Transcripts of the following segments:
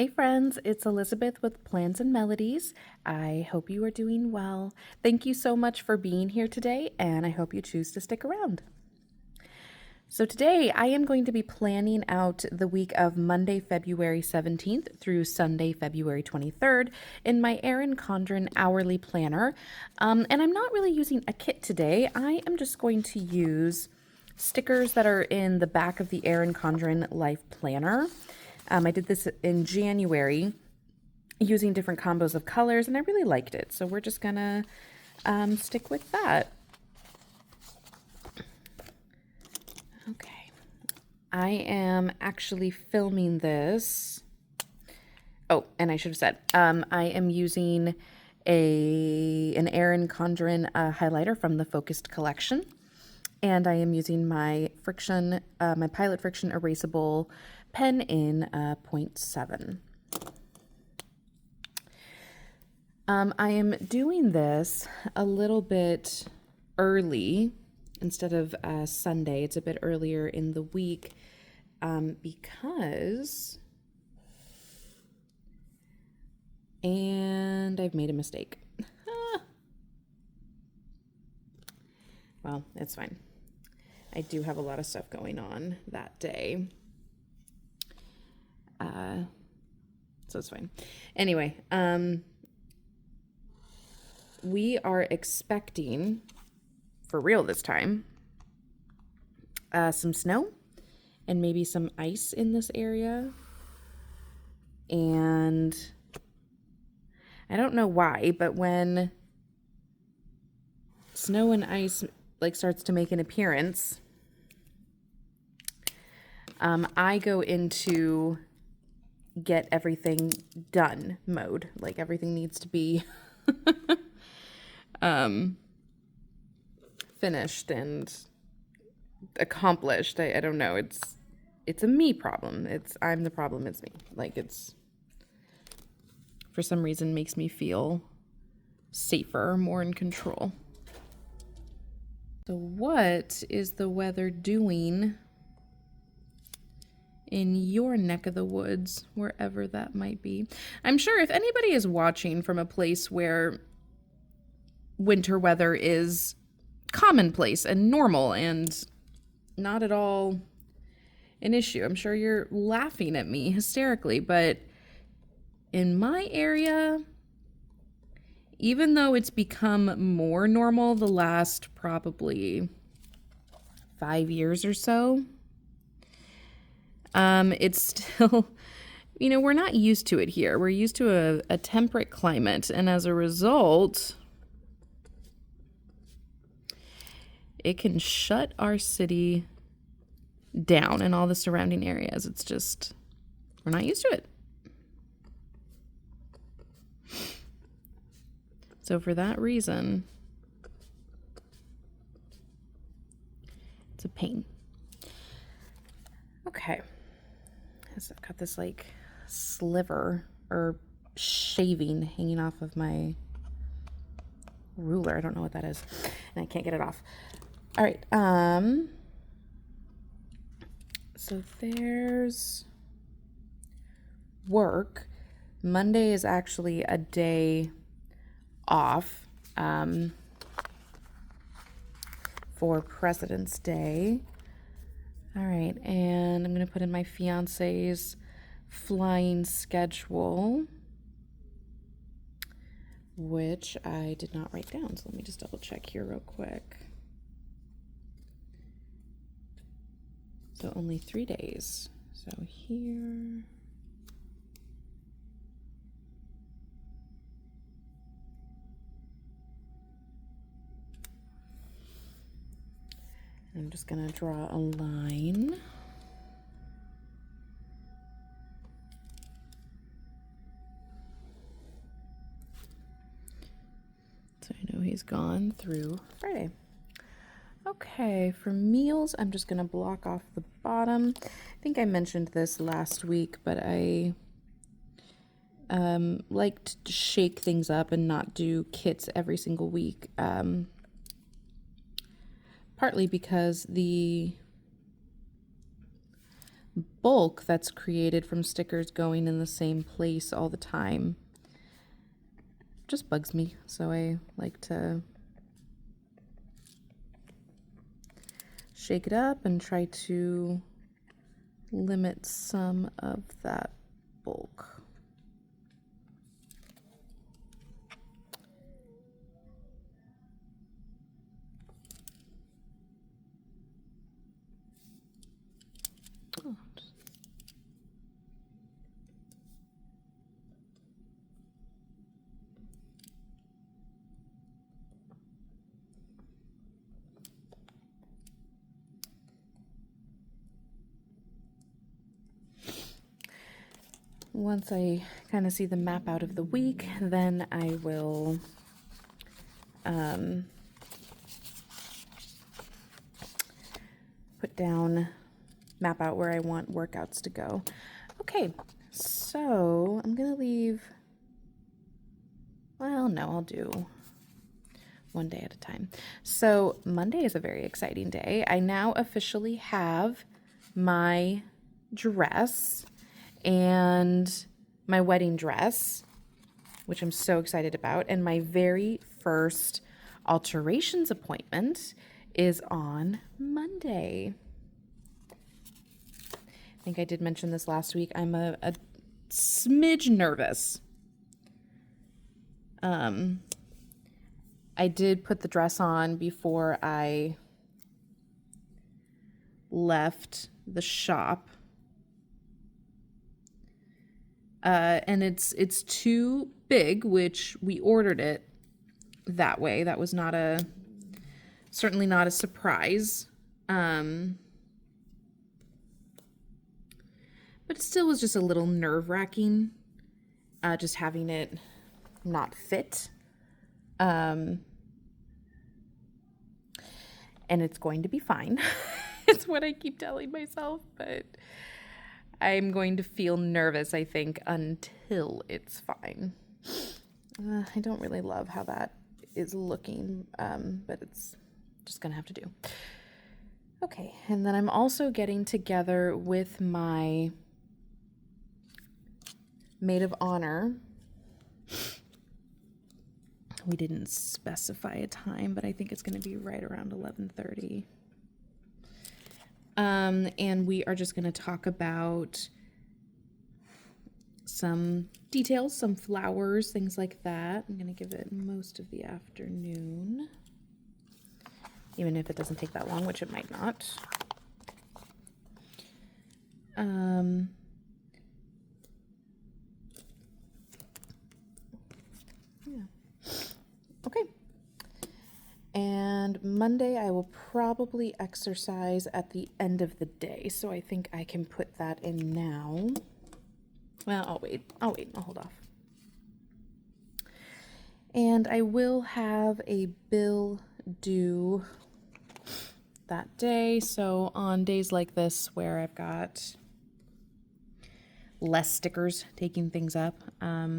Hey friends, it's Elizabeth with Plans and Melodies. I hope you are doing well. Thank you so much for being here today, and I hope you choose to stick around. So today I am going to be planning out the week of Monday, February 17th through Sunday, February 23rd in my Erin Condren Hourly Planner. And I'm not really using a kit today. I am just going to use stickers that are in the back of the Erin Condren Life Planner. I did this in January using different combos of colors, and I really liked it. So we're just gonna stick with that. Okay. I am actually filming this. Oh, and I should have said, I am using an Erin Condren highlighter from the Focused collection. And I am using my my Pilot Frixion Eraseable pen in 0.7. I am doing this a little bit early instead of Sunday. It's a bit earlier in the week because... And I've made a mistake. Well, it's fine. I do have a lot of stuff going on that day. So it's fine. Anyway, we are expecting, for real this time, some snow and maybe some ice in this area. And I don't know why, but when snow and ice starts to make an appearance, I go into get everything done mode. Like everything needs to be finished and accomplished. I don't know. It's a me problem. I'm the problem. It's me. Like it's for some reason makes me feel safer, more in control. So what is the weather doing in your neck of the woods, wherever that might be? I'm sure if anybody is watching from a place where winter weather is commonplace and normal and not at all an issue, I'm sure you're laughing at me hysterically, but in my area, even though it's become more normal the last probably 5 years or so, it's still, we're not used to it here. We're used to a temperate climate, and as a result, it can shut our city down and all the surrounding areas. It's just, we're not used to it. So for that reason, it's a pain. Okay. So I've got this sliver or shaving hanging off of my ruler. I don't know what that is, and I can't get it off. All right. So there's work. Monday is actually a day off for President's Day. All right, and I'm going to put in my fiance's flying schedule, which I did not write down. So let me just double check here real quick. So only 3 days. So here. I'm just going to draw a line. So I know he's gone through Friday. Okay, for meals, I'm just going to block off the bottom. I think I mentioned this last week, but I like to shake things up and not do kits every single week. Partly because the bulk that's created from stickers going in the same place all the time just bugs me. So I like to shake it up and try to limit some of that bulk. Once I kind of see the map out of the week, then I will put down, map out where I want workouts to go. Okay, so I'm gonna leave, well, no, I'll do one day at a time. So Monday is a very exciting day. I now officially have my dress and my wedding dress, which I'm so excited about. And my very first alterations appointment is on Monday. I think I did mention this last week. I'm a smidge nervous. I did put the dress on before I left the shop. And it's too big, which we ordered it that way. That was certainly not a surprise. But it still was just a little nerve-wracking, just having it not fit. And it's going to be fine. It's what I keep telling myself, but I'm going to feel nervous, I think, until it's fine. I don't really love how that is looking, but it's just gonna have to do. Okay, and then I'm also getting together with my maid of honor. We didn't specify a time, but I think it's gonna be right around 11:30. And we are just going to talk about some details, some flowers, things like that. I'm going to give it most of the afternoon, even if it doesn't take that long, which it might not. Yeah. Okay. And Monday I will probably exercise at the end of the day, so I think I can put that in now. Well, I'll wait, I'll hold off. And I will have a bill due that day, so on days like this where I've got less stickers taking things up, I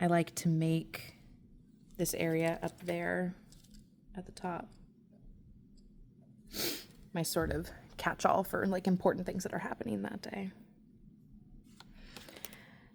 like to make this area up there at the top my sort of catch-all for like important things that are happening that day.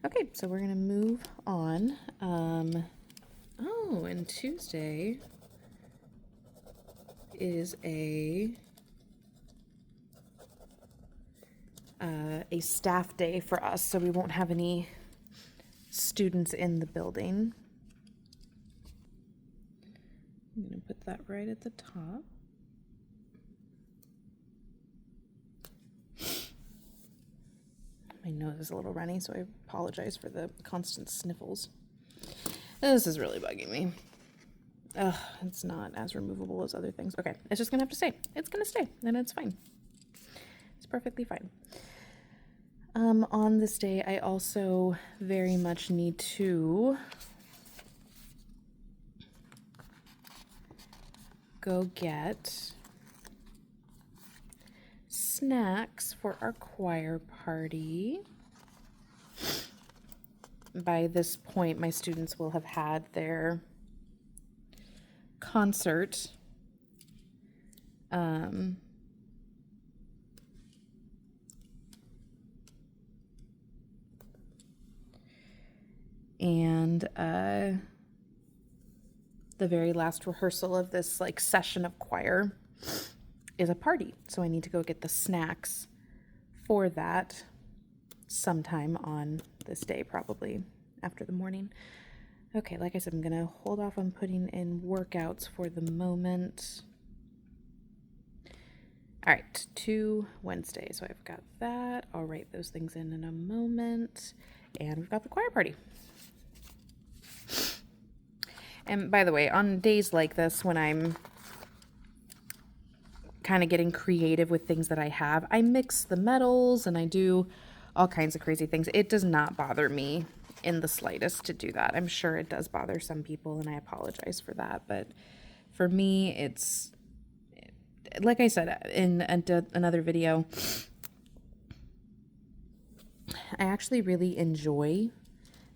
Okay, so we're gonna move on. Oh, and Tuesday is a staff day for us, so we won't have any students in the building. I'm going to put that right at the top. My nose is a little runny, so I apologize for the constant sniffles. This is really bugging me. Ugh, it's not as removable as other things. Okay, it's just going to have to stay. It's going to stay, and it's fine. It's perfectly fine. On this day, I also very much need to go get snacks for our choir party. By this point, my students will have had their concert. and the very last rehearsal of this like session of choir is a party. So I need to go get the snacks for that sometime on this day, probably after the morning. Okay, like I said, I'm gonna hold off on putting in workouts for the moment. All right, 2 Wednesdays. So I've got that. I'll write those things in a moment. And we've got the choir party. And by the way, on days like this, when I'm kind of getting creative with things that I have, I mix the metals and I do all kinds of crazy things. It does not bother me in the slightest to do that. I'm sure it does bother some people, and I apologize for that. But for me, it's, like I said in another video, I actually really enjoy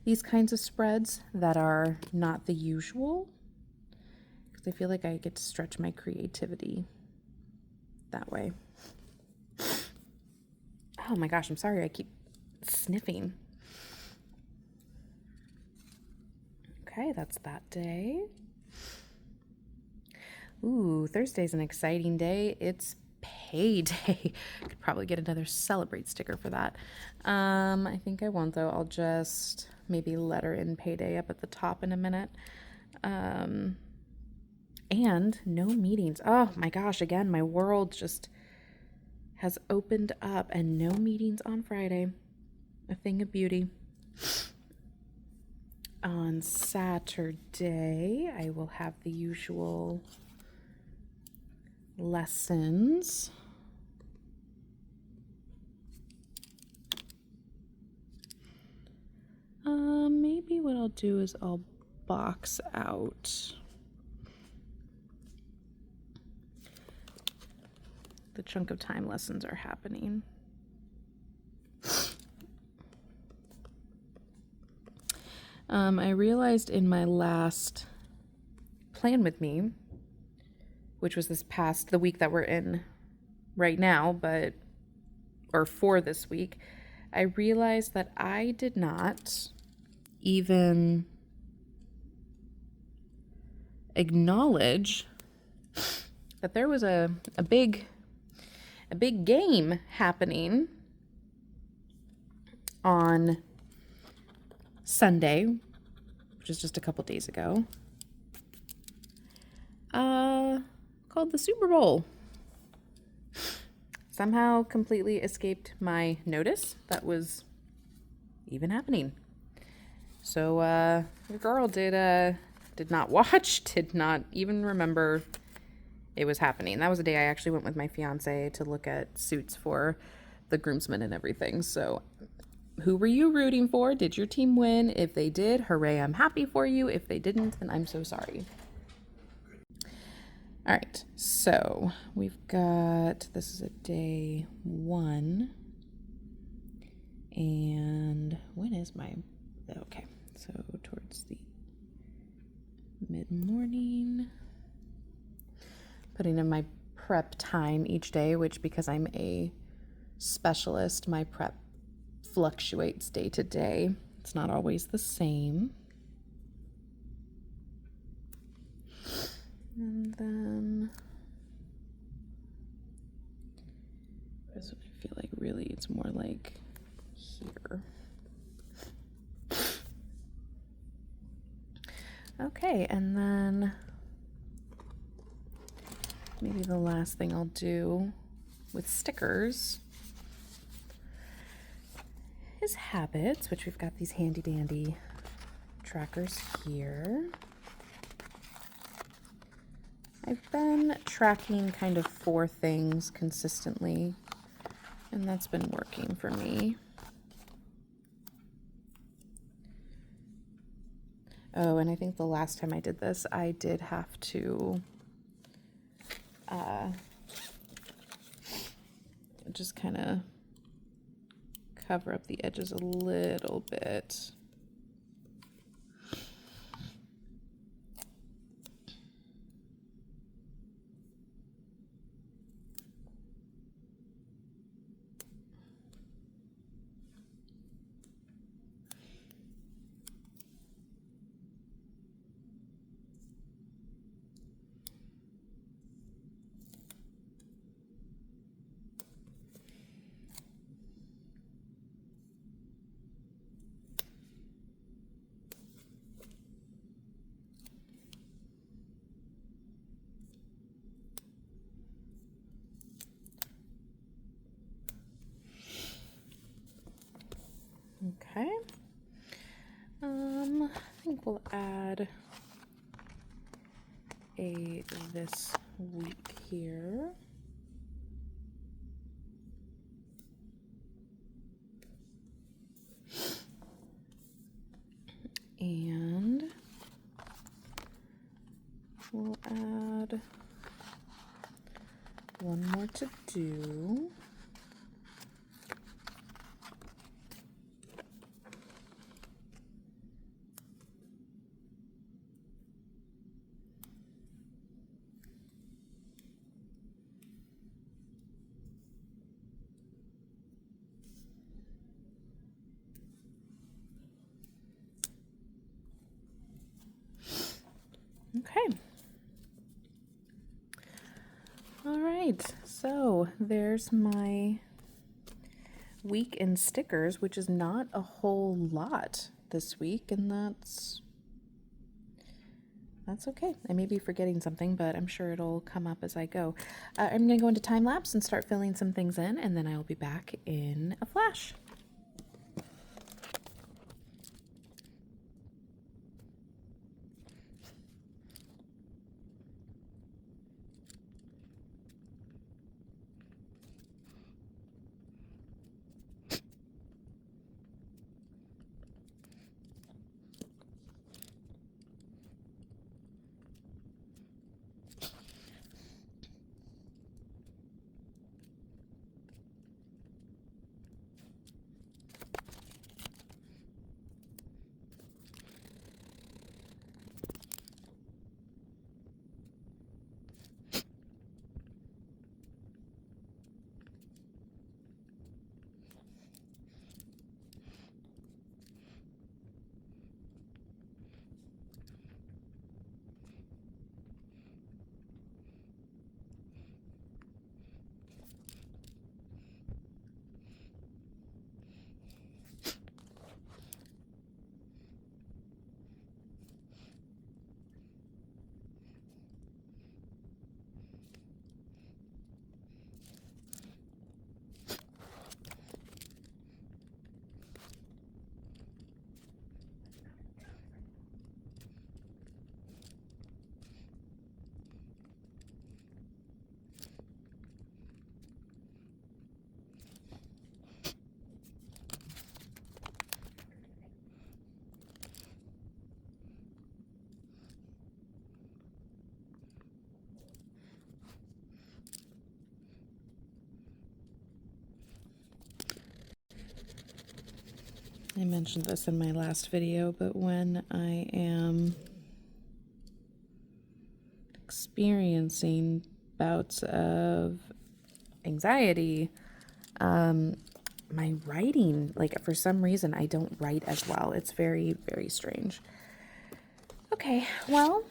these kinds of spreads that are not the usual, because I feel like I get to stretch my creativity that way. Oh my gosh, I'm sorry, I keep sniffing. Okay, that's that day. Ooh, Thursday's an exciting day. It's payday. Could probably get another celebrate sticker for that. I think I won't though. I'll just maybe letter in payday up at the top in a minute. And no meetings. Oh my gosh, again, my world just has opened up, and no meetings on Friday. A thing of beauty. On Saturday, I will have the usual lessons. Maybe what I'll do is I'll box out the chunk of time lessons are happening. I realized in my last plan with me, which was the week that we're in right now, or for this week, I realized that I did not even acknowledge that there was a big game happening on Sunday, which is just a couple days ago, called the Super Bowl. Somehow completely escaped my notice that was even happening. So your girl did not watch, did not even remember it was happening. That was a day I actually went with my fiance to look at suits for the groomsmen and everything. So who were you rooting for? Did your team win? If they did, hooray, I'm happy for you. If they didn't, then I'm so sorry. All right, so we've got, this is a day 1. And when is okay, so towards the mid-morning. Putting in my prep time each day, which, because I'm a specialist, my prep fluctuates day to day. It's not always the same. And then this one, I feel like really it's more like here. Okay, and then maybe the last thing I'll do with stickers is habits, which we've got these handy dandy trackers here. I've been tracking kind of 4 things consistently, and that's been working for me. Oh, and I think the last time I did this, I did have to just kind of cover up the edges a little bit. we'll add a this week here. And we'll add one more to do. Okay. All right, so there's my week in stickers, which is not a whole lot this week, and that's okay. I may be forgetting something, but I'm sure it'll come up as I go. I'm going to go into time lapse and start filling some things in, and then I'll be back in a flash. I mentioned this in my last video, but when I am experiencing bouts of anxiety, my writing, like for some reason, I don't write as well. It's very, very strange. Okay, well,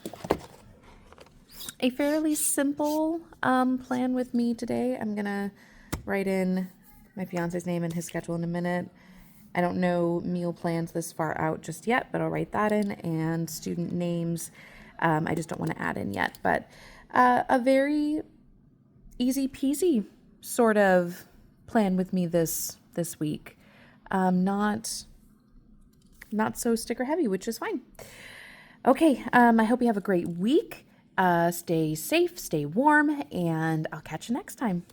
a fairly simple plan with me today. I'm gonna write in my fiance's name and his schedule in a minute. I don't know meal plans this far out just yet, but I'll write that in, and student names. I just don't want to add in yet, but a very easy peasy sort of plan with me this week. Not so sticker heavy, which is fine. Okay, I hope you have a great week. Stay safe, stay warm, and I'll catch you next time.